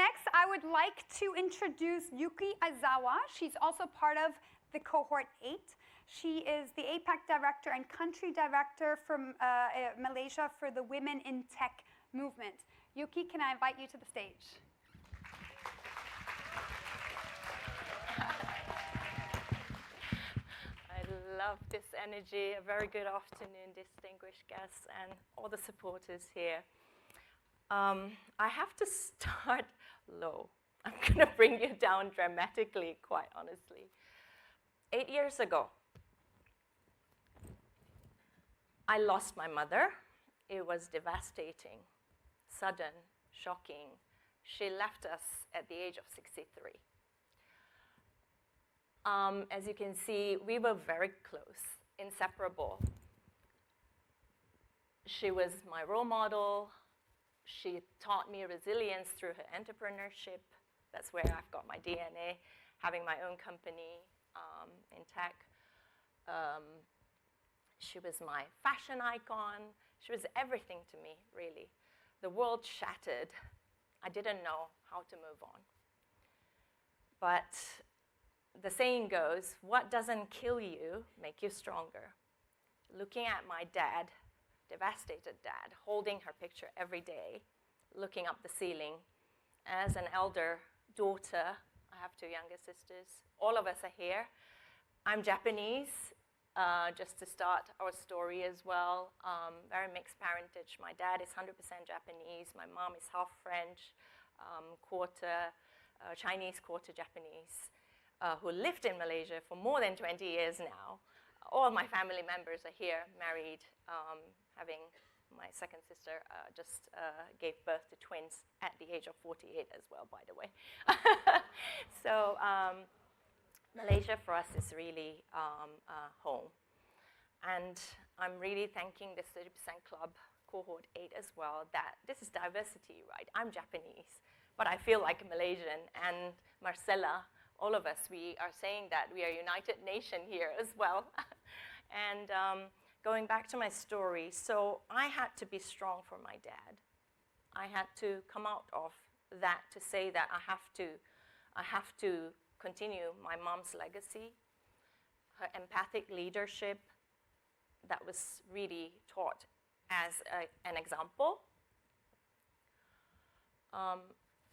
next, I would like to introduce Yuki Aizawa. She's also part of the Cohort 8. She is the APAC Director and Country Director from Malaysia for the Women in Tech movement. Yuki, can I invite you to the stage? I love this energy. A very good afternoon, distinguished guests and all the supporters here. I have to start low. I'm going to bring you down dramatically, quite honestly. 8 years ago, I lost my mother. It was devastating, sudden, shocking. She left us at the age of 63. As you can see, we were very close, inseparable. She was my role model. She taught me resilience through her entrepreneurship. That's where I've got my DNA, having my own company in tech. She was my fashion icon. She was everything to me, really. The world shattered. I didn't know how to move on. But the saying goes, what doesn't kill you make you stronger. Looking at my dad, devastated dad, holding her picture every day, looking up the ceiling. As an elder daughter, I have 2 younger sisters. All of us are here. I'm Japanese, just to start our story as well. Very mixed parentage. My dad is 100% Japanese. My mom is half French, quarter Chinese, quarter Japanese, who lived in Malaysia for more than 20 years now. All my family members are here, married, having my second sister just gave birth to twins at the age of 48 as well, by the way. So Malaysia for us is really home. And I'm really thanking the 30% Club, Cohort 8 as well, that this is diversity, right? I'm Japanese, but I feel like a Malaysian. And Marcella, all of us, we are saying that we are a united nation here as well. And going back to my story, so I had to be strong for my dad. I had to come out of that to say that I have to continue my mom's legacy, her empathic leadership that was really taught as an example.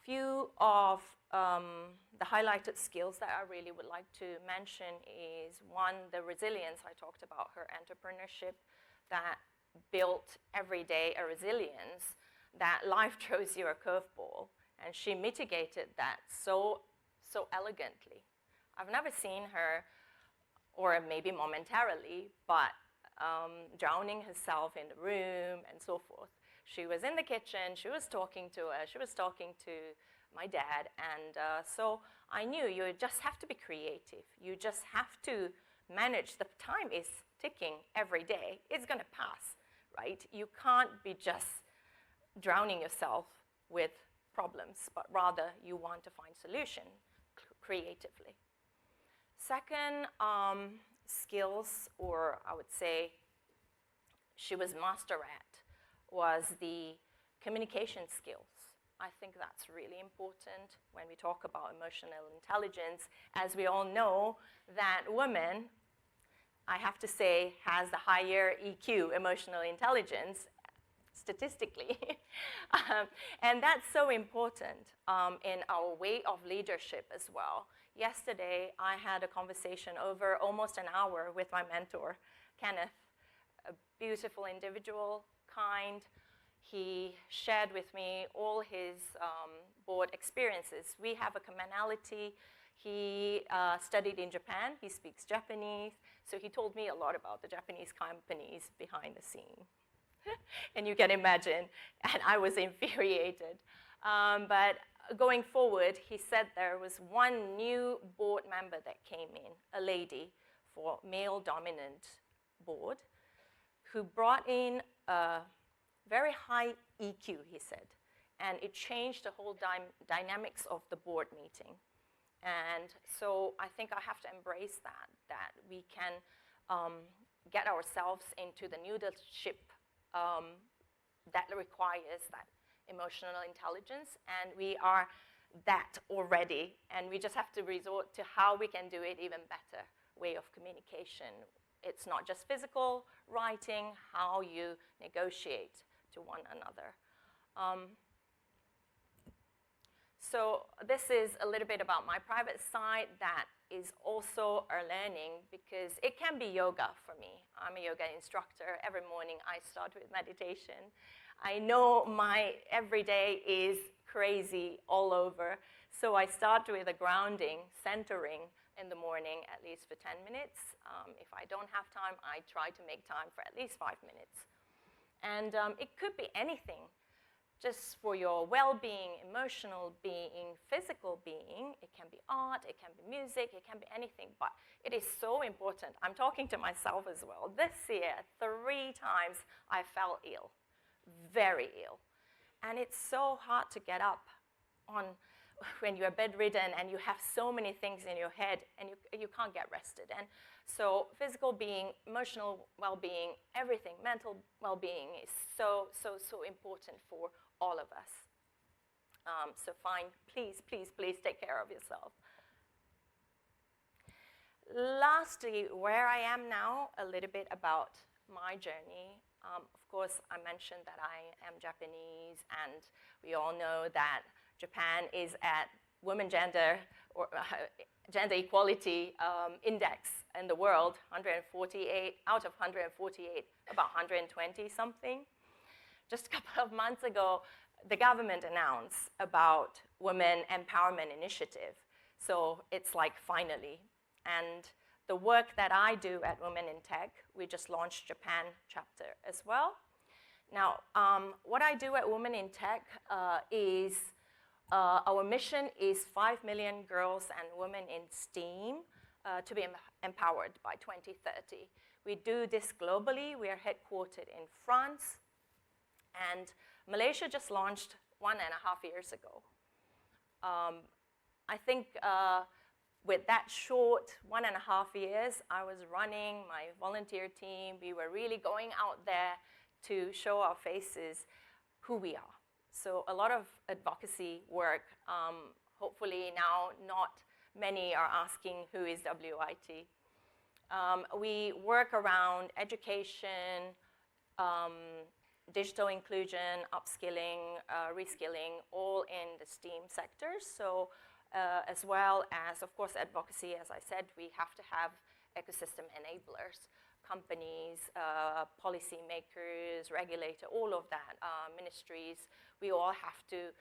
Few of the highlighted skills that I really would like to mention is, one, the resilience I talked about, her entrepreneurship that built every day a resilience that life throws you a curveball, and she mitigated that so elegantly. I've never seen her, or maybe momentarily, but drowning herself in the room and so forth. She was in the kitchen, she was talking to her, she was talking to my dad, and so I knew you just have to be creative. You just have to manage. The time is ticking every day. It's going to pass, right? You can't be just drowning yourself with problems, but rather you want to find solution creatively. Second, skills, or I would say she was master at, was the communication skills. I think that's really important when we talk about emotional intelligence. As we all know, that women, I have to say, has the higher EQ, emotional intelligence, statistically. And that's so important in our way of leadership as well. Yesterday, I had a conversation over almost an hour with my mentor, Kenneth, a beautiful individual, kind. He shared with me all his board experiences. We have a commonality. He studied in Japan. He speaks Japanese. So he told me a lot about the Japanese companies behind the scene. And you can imagine, and I was infuriated. But going forward, he said there was one new board member that came in, a lady for male-dominant board, who brought in a very high EQ, he said. And it changed the whole dynamics of the board meeting. And so I think I have to embrace that we can get ourselves into the new leadership that requires that emotional intelligence. And we are that already, and we just have to resort to how we can do it even better way of communication. It's not just physical writing, how you negotiate to one another. So this is a little bit about my private side that is also a learning, because it can be yoga for me. I'm a yoga instructor. Every morning I start with meditation. I know my everyday is crazy all over, so I start with a grounding, centering in the morning, at least for 10 minutes. If I don't have time, I try to make time for at least 5 minutes. And it could be anything, just for your well-being, emotional being, physical being. It can be art, it can be music, it can be anything, but it is so important. I'm talking to myself as well. This year, 3 times I fell ill, very ill. And it's so hard to get up when you're bedridden and you have so many things in your head and you can't get rested. And so physical being, emotional well-being, everything, mental well-being is so important for all of us. So please take care of yourself. Lastly, where I am now, a little bit about my journey. Of course, I mentioned that I am Japanese, and we all know that Japan is at women gender or gender equality index in the world, 148 out of 148, about 120 something. Just a couple of months ago, the government announced about Women Empowerment Initiative. So it's like finally. And the work that I do at Women in Tech, we just launched Japan chapter as well. Now, what I do at Women in Tech is our mission is 5 million girls and women in STEAM to be empowered by 2030. We do this globally. We are headquartered in France, and Malaysia just launched 1.5 years ago. I think with that short 1.5 years, I was running my volunteer team. We were really going out there to show our faces who we are. So a lot of advocacy work. Hopefully now not many are asking who is WIT. We work around education, digital inclusion, upskilling, reskilling, all in the STEAM sectors. So as well as, of course, advocacy. As I said, we have to have ecosystem enablers, companies, policy makers, regulator, all of that, ministries. We all have to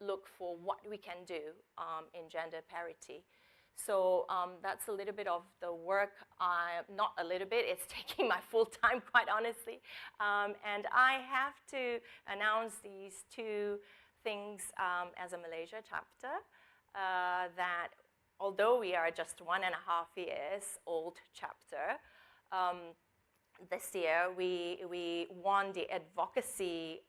look for what we can do in gender parity. So that's a little bit of the work. Not a little bit, it's taking my full time, quite honestly. And I have to announce these 2 things as a Malaysia chapter, that although we are just 1.5 years old chapter, this year we won the advocacy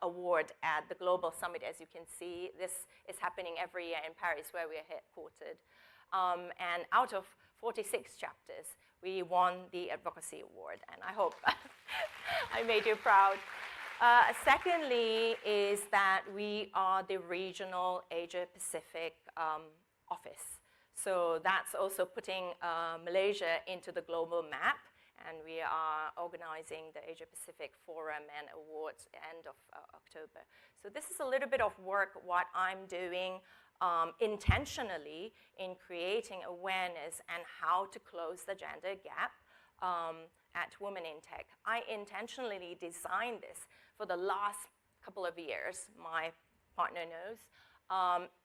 award at the Global Summit. As you can see, this is happening every year in Paris, where we are headquartered. And out of 46 chapters, we won the advocacy award, and I hope I made you proud. Secondly is that we are the regional Asia-Pacific office. So that's also putting Malaysia into the global map, and we are organizing the Asia-Pacific Forum and Awards end of October. So this is a little bit of work, what I'm doing intentionally in creating awareness and how to close the gender gap at Women in Tech. I intentionally designed this for the last couple of years. My partner knows.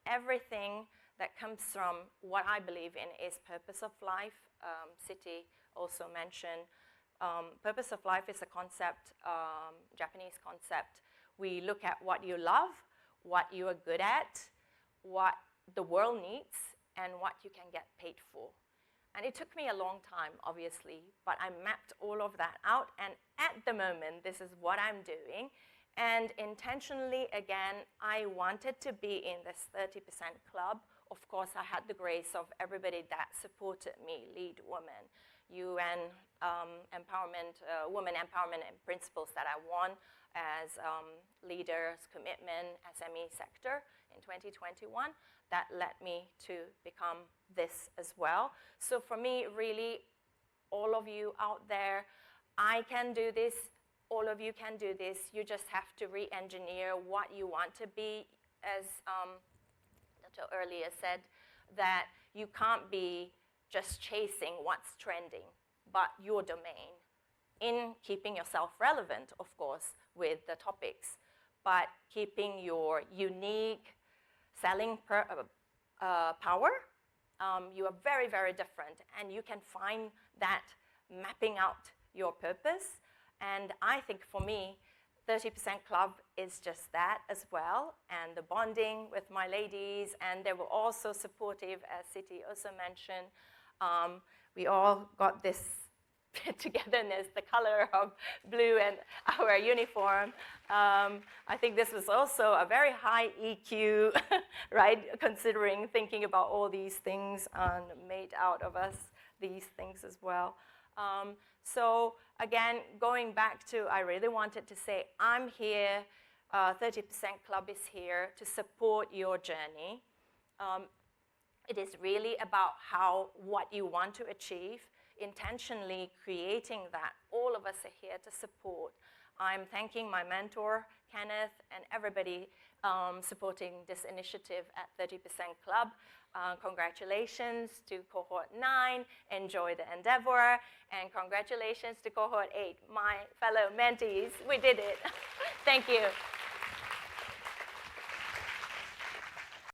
Everything that comes from what I believe in is purpose of life. Siti also mentioned purpose of life is a concept, Japanese concept. We look at what you love, what you are good at, what the world needs, and what you can get paid for. And it took me a long time, obviously, but I mapped all of that out, and at the moment, this is what I'm doing. And intentionally, again, I wanted to be in this 30% club. Of course, I had the grace of everybody that supported me, lead women, UN women empowerment and principles that I won as leaders, commitment, SME sector in 2021. That led me to become this as well. So for me, really, all of you out there, I can do this, all of you can do this. You just have to re-engineer what you want to be. As Dr. earlier said, that you can't be just chasing what's trending, but your domain, in keeping yourself relevant, of course, with the topics, but keeping your unique selling power. You are very, very different, and you can find that mapping out your purpose. And I think for me, 30% Club is just that as well, and the bonding with my ladies, and they were also supportive, as Siti also mentioned. We all got this togetherness, the color of blue and our uniform. I think this was also a very high EQ, right? Considering, thinking about all these things made out of us, these things as well. So again, going back to, I really wanted to say, I'm here, 30% Club is here to support your journey. It is really about what you want to achieve, intentionally creating that. All of us are here to support. I'm thanking my mentor, Kenneth, and everybody supporting this initiative at 30% Club. Congratulations to Cohort 9, enjoy the endeavor, and congratulations to Cohort 8, my fellow mentees. We did it. Thank you.